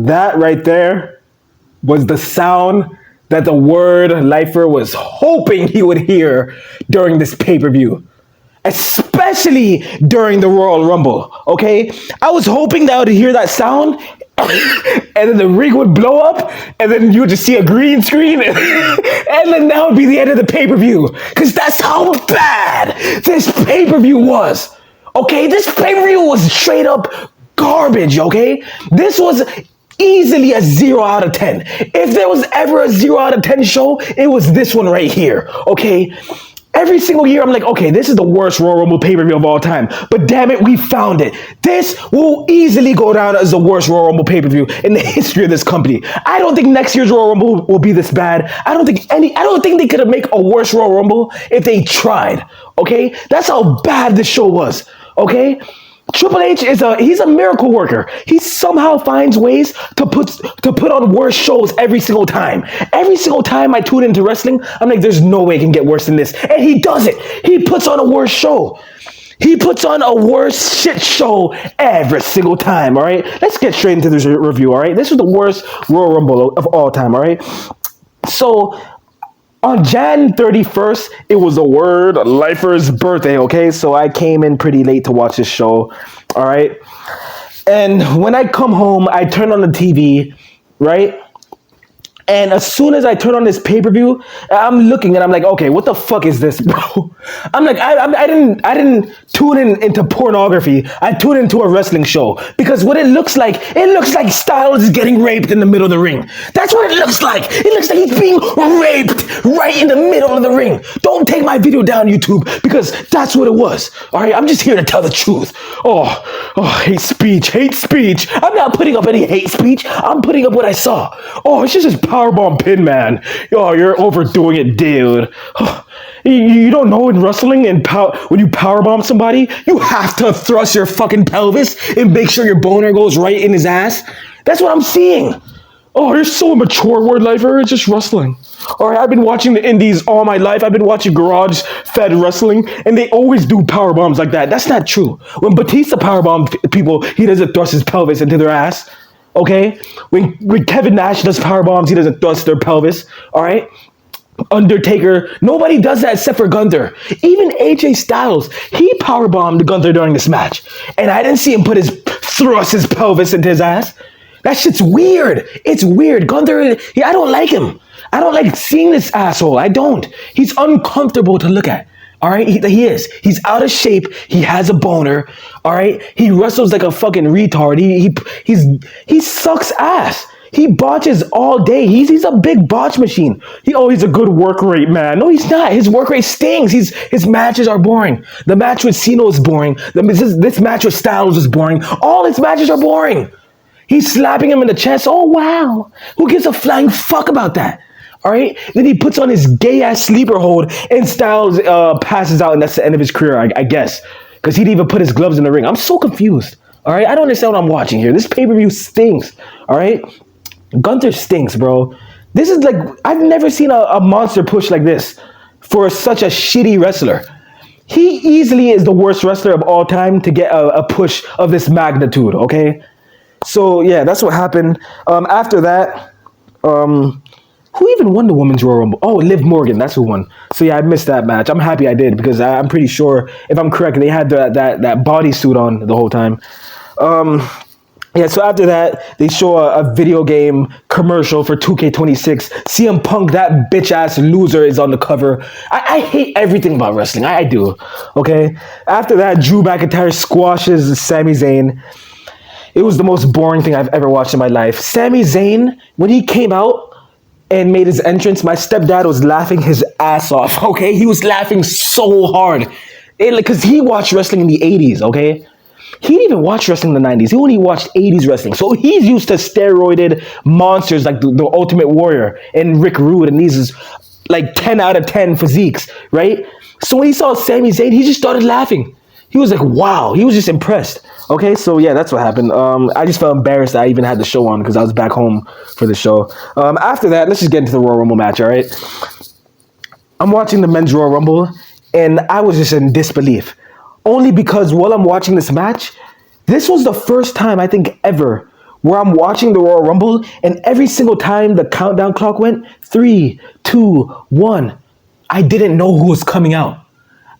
That right there was the sound that the word lifer was hoping he would hear during this pay-per-view, especially during the Royal Rumble. Okay, I was hoping that I would hear that sound, and then the ring would blow up, and then you would just see a green screen, and then that would be the end of the pay-per-view. Because that's how bad this pay-per-view was. Okay, this pay-per-view was straight up garbage. Okay, this was easily a 0 out of 10. If there was ever a 0 out of 10 show, it was this one right here. Okay. Every single year, I'm like, okay, this is the worst Royal Rumble pay-per-view of all time. But damn it, we found it. This will easily go down as the worst Royal Rumble pay-per-view in the history of this company. I don't think next year's Royal Rumble will be this bad. I don't think they could have made a worse Royal Rumble if they tried. Okay? That's how bad this show was. Okay? Triple H he's a miracle worker. He somehow finds ways to put on worse shows every single time. Every single time I tune into wrestling, I'm like, there's no way it can get worse than this. And he does it. He puts on a worse show. He puts on a worse shit show every single time, all right? Let's get straight into this review, all right? This was the worst Royal Rumble of all time, all right? So, on Jan 31st, it was the word lifer's birthday, okay? So I came in pretty late to watch this show, all right? And when I come home, I turn on the TV, right? And as soon as I turn on this pay-per-view, I'm looking and I'm like, okay, what the fuck is this, bro? I'm like, I didn't tune into pornography. I tuned into a wrestling show because what it looks like Styles is getting raped in the middle of the ring. That's what it looks like. It looks like he's being raped right in the middle of the ring. Don't take my video down, YouTube, because that's what it was. All right, I'm just here to tell the truth. Oh, hate speech. I'm not putting up any hate speech. I'm putting up what I saw. Oh, it's just this powerbomb pin, man. Oh, you're overdoing it, dude. You don't know in wrestling and when you powerbomb somebody, you have to thrust your fucking pelvis and make sure your boner goes right in his ass. That's what I'm seeing. Oh, you're so immature, word lifer. It's just wrestling. All right, I've been watching the indies all my life. I've been watching garage-fed wrestling, and they always do power bombs like that. That's not true. When Batista powerbombs people, he doesn't thrust his pelvis into their ass. Okay? When Kevin Nash does power bombs, he doesn't thrust their pelvis. All right? Undertaker, nobody does that except for Gunther. Even AJ Styles, he powerbombed Gunther during this match, and I didn't see him thrust his pelvis into his ass. That shit's weird. It's weird. Gunther, I don't like him. I don't like seeing this asshole. I don't. He's uncomfortable to look at. All right, he is. He's out of shape. He has a boner. All right, he wrestles like a fucking retard. He sucks ass. He botches all day. He's a big botch machine. He's a good work rate man. No, he's not. His work rate stings. His matches are boring. The match with Cena is boring. This match with Styles is boring. All his matches are boring. He's slapping him in the chest. Oh wow, who gives a flying fuck about that? All right. Then he puts on his gay ass sleeper hold, and Styles passes out, and that's the end of his career, I guess, because he didn't even put his gloves in the ring. I'm so confused. All right. I don't understand what I'm watching here. This pay-per-view stinks. All right. Gunther stinks, bro. This is like, I've never seen a monster push like this for such a shitty wrestler. He easily is the worst wrestler of all time to get a push of this magnitude. Okay. So yeah, that's what happened. After that, who even won the Women's Royal Rumble? Oh, Liv Morgan, that's who won. So yeah, I missed that match. I'm happy I did because I'm pretty sure, if I'm correct, they had that bodysuit on the whole time. Yeah, so after that, they show a video game commercial for 2K26. CM Punk, that bitch-ass loser, is on the cover. I hate everything about wrestling. I do, okay? After that, Drew McIntyre squashes Sami Zayn. It was the most boring thing I've ever watched in my life. Sami Zayn, when he came out and made his entrance, my stepdad was laughing his ass off, okay? He was laughing so hard. Because he watched wrestling in the 80s, okay? He didn't even watch wrestling in the 90s. He only watched 80s wrestling. So he's used to steroided monsters like the Ultimate Warrior and Rick Rude and these like 10 out of 10 physiques, right? So when he saw Sami Zayn, he just started laughing. He was like, wow. He was just impressed. Okay, so yeah, that's what happened. I just felt embarrassed that I even had the show on because I was back home for the show. After that, let's just get into the Royal Rumble match, all right? I'm watching the Men's Royal Rumble, and I was just in disbelief. Only because while I'm watching this match, this was the first time I think ever where I'm watching the Royal Rumble, and every single time the countdown clock went 3, 2, 1, I didn't know who was coming out.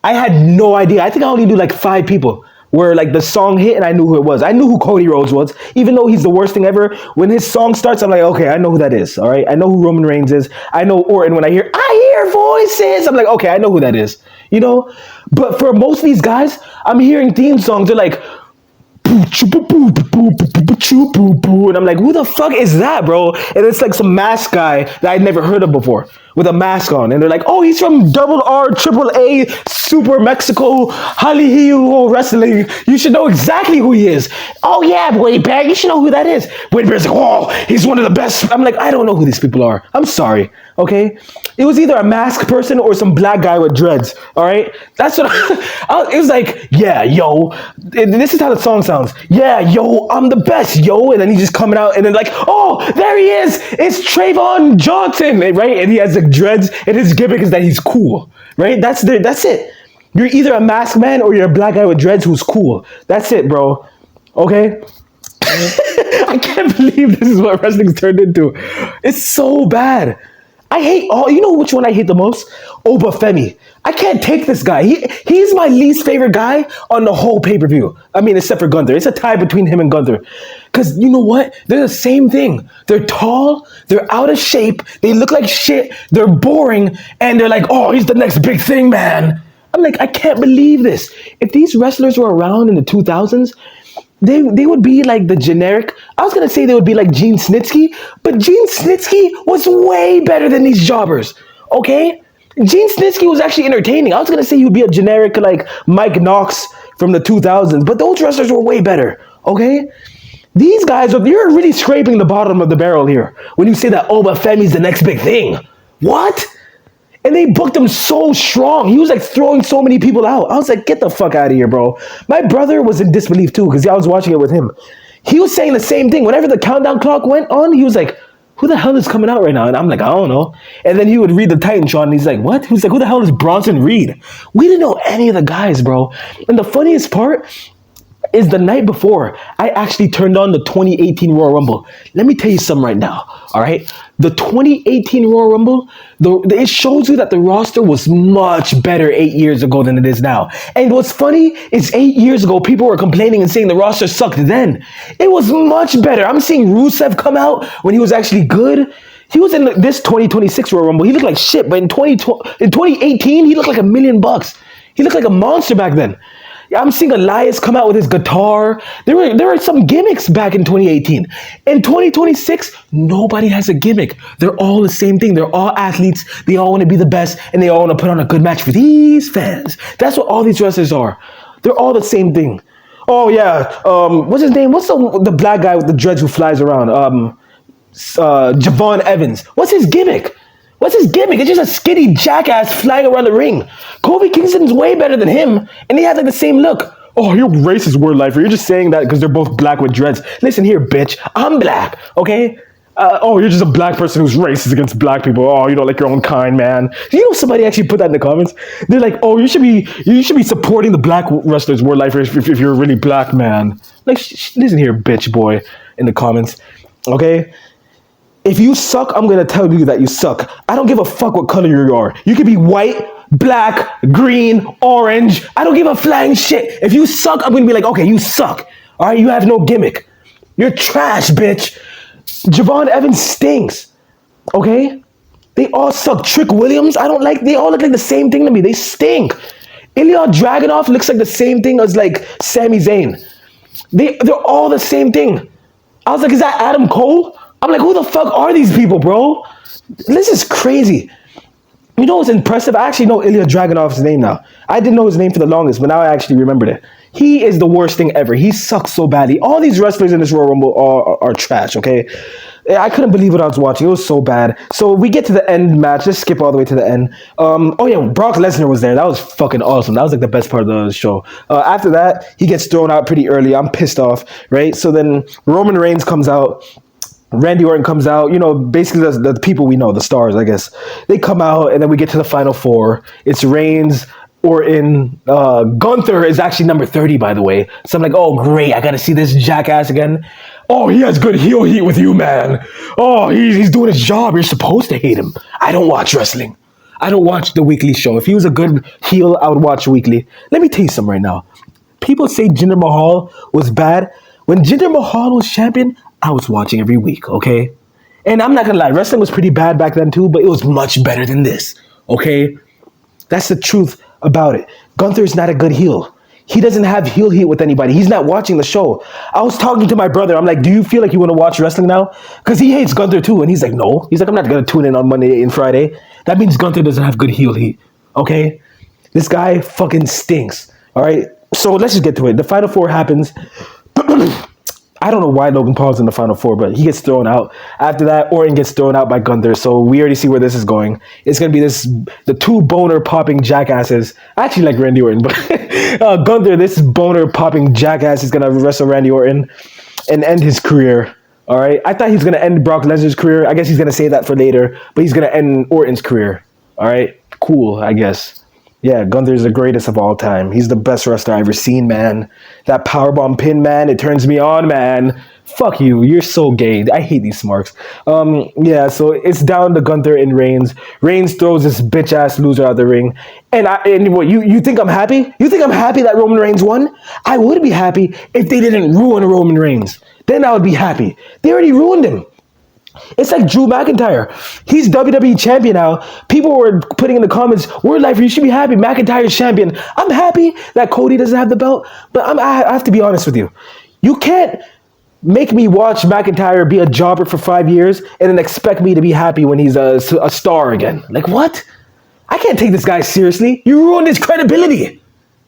I had no idea. I think I only knew like 5 people where like the song hit and I knew who it was. I knew who Cody Rhodes was, even though he's the worst thing ever. When his song starts, I'm like, okay, I know who that is. All right, I know who Roman Reigns is. I know Orton. When I hear voices, I'm like, okay, I know who that is. You know, but for most of these guys, I'm hearing theme songs. They're like, and I'm like, who the fuck is that, bro? And it's like some mask guy that I'd never heard of before with a mask on. And they're like, oh, he's from Double R, Triple A, Super Mexico, Hollywood Wrestling. You should know exactly who he is. Oh, yeah, Wade Barrett, you should know who that is. Wade Barrett's like, oh, he's one of the best. I'm like, I don't know who these people are. I'm sorry, okay? It was either a masked person or some black guy with dreads, all right? That's what it was like, yeah, yo. And this is how the song sounds. Yeah, yo, I'm the best, yo. And then he's just coming out and then like, oh, there he is. It's Trayvon Johnson, right? And he has like dreads and his gimmick is that he's cool, right? That's it. You're either a masked man or you're a black guy with dreads who's cool. That's it, bro. Okay? I can't believe this is what wrestling's turned into. It's so bad. I hate you know which one I hate the most? Obafemi. I can't take this guy. He's my least favorite guy on the whole pay-per-view. I mean, except for Gunther. It's a tie between him and Gunther. Because you know what? They're the same thing. They're tall, they're out of shape, they look like shit, they're boring, and they're like, oh, he's the next big thing, man. I'm like, I can't believe this. If these wrestlers were around in the 2000s, they would be like the generic. I was gonna say they would be like Gene Snitsky, but Gene Snitsky was way better than these jobbers. Okay, Gene Snitsky was actually entertaining. I was gonna say he would be a generic like Mike Knox from the 2000s, but those wrestlers were way better. Okay, these guys, you're really scraping the bottom of the barrel here when you say that Obafemi's the next big thing. What? And they booked him so strong. He was like throwing so many people out. I was like, get the fuck out of here, bro. My brother was in disbelief too because I was watching it with him. He was saying the same thing. Whenever the countdown clock went on, he was like, who the hell is coming out right now? And I'm like, I don't know. And then he would read the Titantron and he's like, what? He was like, who the hell is Bronson Reed? We didn't know any of the guys, bro. And the funniest part is the night before, I actually turned on the 2018 Royal Rumble. Let me tell you something right now, all right? The 2018 Royal Rumble, it shows you that the roster was much better 8 years ago than it is now. And what's funny is 8 years ago, people were complaining and saying the roster sucked then. It was much better. I'm seeing Rusev come out when he was actually good. He was in this 2026 Royal Rumble. He looked like shit, but in 2018, he looked like $1,000,000. He looked like a monster back then. I'm seeing Elias come out with his guitar. There were some gimmicks back in 2018. In 2026, nobody has a gimmick. They're all the same thing. They're all athletes. They all want to be the best, and they all want to put on a good match for these fans. That's what all these wrestlers are. They're all the same thing. Oh yeah, what's his name? What's the black guy with the dreads who flies around? Javon Evans. What's his gimmick? What's his gimmick? It's just a skinny jackass flying around the ring. Kofi Kingston's way better than him, and they have like the same look. Oh, you're racist, word lifer. You're just saying that because they're both black with dreads. Listen here, bitch. I'm black, okay? Oh, you're just a black person who's racist against black people. Oh, you don't like your own kind, man. You know somebody actually put that in the comments? They're like, oh, you should be supporting the black wrestlers, word lifer, if you're a really black man. Like, listen here, bitch boy, in the comments, okay? If you suck, I'm going to tell you that you suck. I don't give a fuck what color you are. You could be white, black, green, orange. I don't give a flying shit. If you suck, I'm going to be like, okay, you suck. All right, you have no gimmick. You're trash, bitch. Javon Evans stinks. Okay? They all suck. Trick Williams, they all look like the same thing to me. They stink. Ilya Dragunov looks like the same thing as like Sami Zayn. They're all the same thing. I was like, is that Adam Cole? I'm like, who the fuck are these people, bro? This is crazy. You know what's impressive? I actually know Ilya Dragunov's name now. I didn't know his name for the longest, but now I actually remembered it. He is the worst thing ever. He sucks so badly. All these wrestlers in this Royal Rumble are trash, okay? I couldn't believe what I was watching. It was so bad. So we get to the end match. Let's skip all the way to the end. Oh yeah, Brock Lesnar was there. That was fucking awesome. That was like the best part of the show. After that, he gets thrown out pretty early. I'm pissed off, right? So then Roman Reigns comes out. Randy Orton comes out, you know, basically the people we know, the stars, I guess. They come out, and then we get to the final four. It's Reigns, Orton. Gunther is actually number 30, by the way. So I'm like, oh, great. I got to see this jackass again. Oh, he has good heel heat with you, man. Oh, he's doing his job. You're supposed to hate him. I don't watch wrestling. I don't watch the weekly show. If he was a good heel, I would watch weekly. Let me tell you something right now. People say Jinder Mahal was bad. When Jinder Mahal was champion, I was watching every week, okay? And I'm not gonna lie, wrestling was pretty bad back then too, but it was much better than this, okay? That's the truth about it. Gunther's not a good heel. He doesn't have heel heat with anybody. He's not watching the show. I was talking to my brother. I'm like, do you feel like you want to watch wrestling now? Because he hates Gunther too. And he's like, no. He's like, I'm not going to tune in on Monday and Friday. That means Gunther doesn't have good heel heat, okay? This guy fucking stinks, all right? So let's just get to it. The Final Four happens. I don't know why Logan Paul's in the Final Four, but he gets thrown out. After that, Orton gets thrown out by Gunther. So we already see where this is going. It's going to be the two boner popping jackasses. I actually like Randy Orton, but Gunther, this boner popping jackass, is going to wrestle Randy Orton and end his career. All right. I thought he was going to end Brock Lesnar's career. I guess he's going to say that for later, but he's going to end Orton's career. All right. Cool, I guess. Yeah, Gunther's the greatest of all time. He's the best wrestler I've ever seen, man. That powerbomb pin, man, it turns me on, man. Fuck you. You're so gay. I hate these smarks. Yeah, so it's down to Gunther and Reigns. Reigns throws this bitch-ass loser out of the ring. And what, you think I'm happy? You think I'm happy that Roman Reigns won? I would be happy if they didn't ruin Roman Reigns. Then I would be happy. They already ruined him. It's like Drew McIntyre. He's WWE champion now. People were putting in the comments, "Word Life, you should be happy. McIntyre's champion." I'm happy that Cody doesn't have the belt, but I have to be honest with you. You can't make me watch McIntyre be a jobber for 5 years and then expect me to be happy when he's a star again. Like, what? I can't take this guy seriously. You ruined his credibility.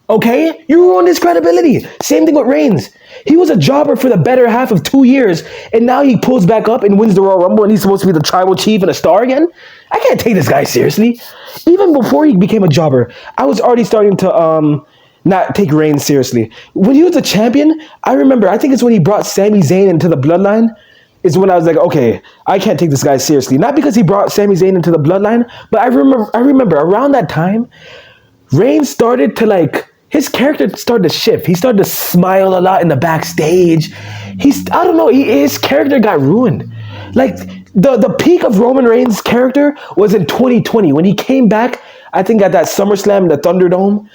Okay? You ruined his credibility. Same thing with Reigns. He was a jobber for the better half of 2 years, and now he pulls back up and wins the Royal Rumble, and he's supposed to be the tribal chief and a star again? I can't take this guy seriously. Even before he became a jobber, I was already starting to not take Reigns seriously. When he was a champion, I remember, I think it's when he brought Sami Zayn into the bloodline, is when I was like, okay, I can't take this guy seriously. Not because he brought Sami Zayn into the bloodline, but I remember around that time, Reigns started to his character started to shift. He started to smile a lot in the backstage. I don't know, his character got ruined. Like, the peak of Roman Reigns' character was in 2020 when he came back, I think at that SummerSlam in the Thunderdome.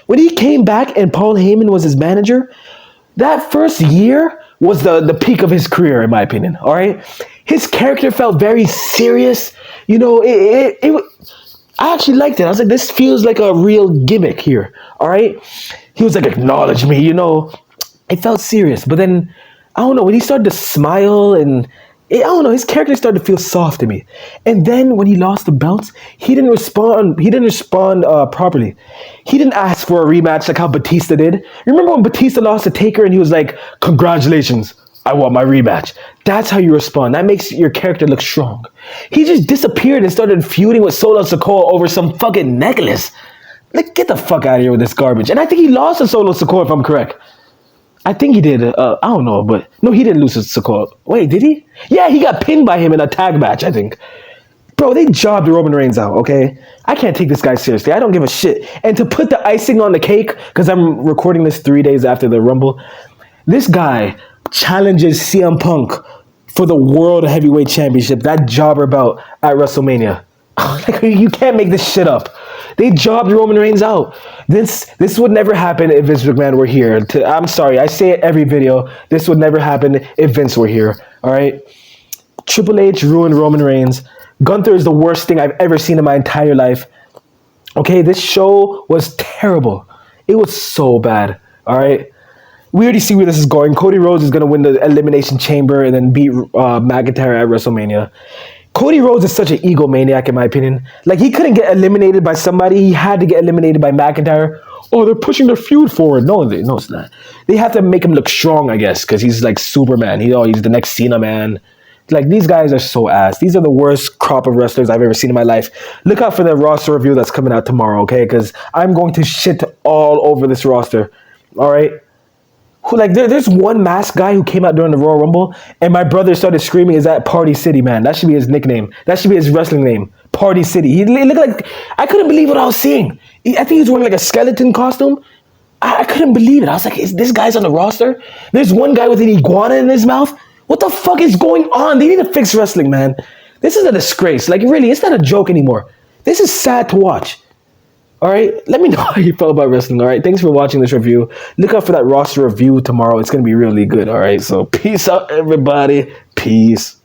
When he came back and Paul Heyman was his manager, that first year was the peak of his career, in my opinion, all right? His character felt very serious. You know, I actually liked it. I was like, this feels like a real gimmick here, all right? He was like, acknowledge me, you know. It felt serious. But then, I don't know, when he started to smile and, I don't know, his character started to feel soft to me. And then when he lost the belts, he didn't respond properly. He didn't ask for a rematch like how Batista did. Remember when Batista lost to Taker and he was like, congratulations, I want my rematch. That's how you respond. That makes your character look strong. He just disappeared and started feuding with Solo Sikoa over some fucking necklace. Like, get the fuck out of here with this garbage. And I think he lost to Solo Sikoa, if I'm correct. I think he did. I don't know, but no, he didn't lose to Sikoa. Wait, did he? Yeah, he got pinned by him in a tag match, I think. Bro, they jobbed Roman Reigns out, okay? I can't take this guy seriously. I don't give a shit. And to put the icing on the cake, because I'm recording this 3 days after the Rumble, this guy challenges CM Punk for the World Heavyweight Championship, that jobber bout at WrestleMania. Like, you can't make this shit up. They jobbed Roman Reigns out. This would never happen if Vince McMahon were here. I'm sorry, I say it every video. This would never happen if Vince were here. All right? Triple H ruined Roman Reigns. Gunther is the worst thing I've ever seen in my entire life. Okay, this show was terrible. It was so bad. All right? We already see where this is going. Cody Rhodes is going to win the Elimination Chamber and then beat McIntyre at WrestleMania. Cody Rhodes is such an egomaniac, in my opinion. Like, he couldn't get eliminated by somebody. He had to get eliminated by McIntyre. Oh, they're pushing their feud forward. No, it's not. They have to make him look strong, I guess, because he's like Superman. He's the next Cena man. Like, these guys are so ass. These are the worst crop of wrestlers I've ever seen in my life. Look out for the roster review that's coming out tomorrow, okay? Because I'm going to shit all over this roster, all right? There's one masked guy who came out during the Royal Rumble, and my brother started screaming, "Is that Party City, man?" That should be his nickname. That should be his wrestling name, Party City. He looked like, I couldn't believe what I was seeing. I think he was wearing like a skeleton costume. I couldn't believe it. I was like, is this guy's on the roster? There's one guy with an iguana in his mouth. What the fuck is going on? They need to fix wrestling, man. This is a disgrace. Like, really, it's not a joke anymore. This is sad to watch. All right? Let me know how you felt about wrestling, all right? Thanks for watching this review. Look out for that roster review tomorrow. It's going to be really good, all right? So, peace out, everybody. Peace.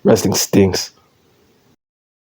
Wrestling stinks.